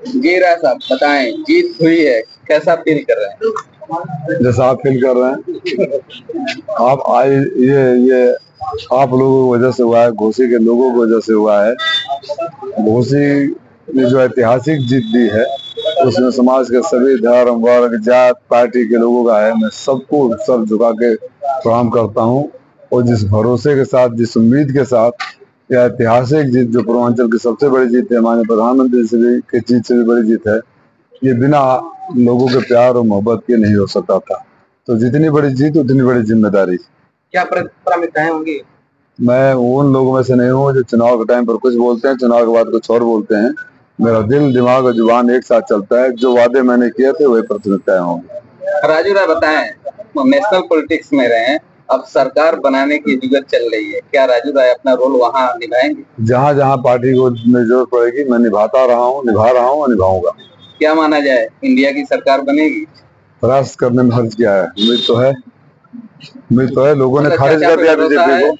जी राय साहब बताएं, जीत हुई है, कैसा फील कर रहे हैं? जैसा आप फील कर रहे हैं आप आए, ये आप लोगों की वजह से हुआ है, घोसी के लोगों की वजह से हुआ है। घोसी ने जो ऐतिहासिक जीत दी है उसमें समाज के सभी धर्म वर्ग जात पार्टी के लोगों का है। मैं सबको सर झुका के प्रणाम करता हूं और जिस भरोसे के साथ, जिस उम्मीद के साथ यह ऐतिहासिक जीत, जो पूर्वांचल की सबसे बड़ी जीत है, हमारे प्रधानमंत्री से भी की जीत से भी बड़ी जीत है, ये बिना लोगों के प्यार और मोहब्बत के नहीं हो सकता था। तो जितनी बड़ी जीत उतनी बड़ी जिम्मेदारी। क्या प्राथमिकताएं होंगी? मैं उन लोगों में से नहीं हूँ जो चुनाव के टाइम पर कुछ बोलते हैं, चुनाव के बाद कुछ और बोलते हैं। मेरा दिल, दिमाग और जुबान एक साथ चलता है। जो वादे मैंने किए थे वही प्राथमिकताएं होंगी। राजू राय बताएं, नेशनल पॉलिटिक्स में रहे, अब सरकार बनाने की जुगत चल रही है, क्या राजू राय अपना रोल वहां निभाएंगे? जहाँ जहाँ पार्टी को जरूरत पड़ेगी मैं निभा रहा हूँ और निभाऊंगा। क्या माना जाए, इंडिया की सरकार बनेगी? प्रयास करने में हर्ज क्या है, उम्मीद तो है। लोगों ने खारिज कर दिया बीजेपी को,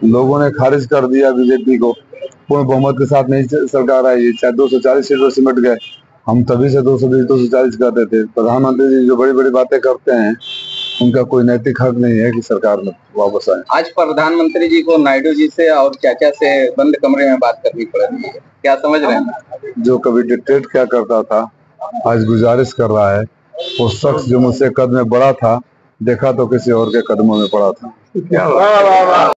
लोगों ने खारिज कर दिया बीजेपी को। पूर्ण बहुमत के साथ नहीं सरकार आई, चाहे 240 सीटों सिमट गए। हम तभी से 220 240 करते थे। प्रधानमंत्री जी जो बड़ी बड़ी बातें करते हैं उनका कोई नैतिक हक नहीं है कि सरकार में वापस आए। आज प्रधानमंत्री जी को नायडू जी से और चाचा से बंद कमरे में बात करनी पड़ रही है, क्या समझ रहे हैं? जो कभी डिक्टेट क्या करता था आज गुजारिश कर रहा है। वो शख्स जो मुझसे कद में बड़ा था, देखा तो किसी और के कदमों में पड़ा था।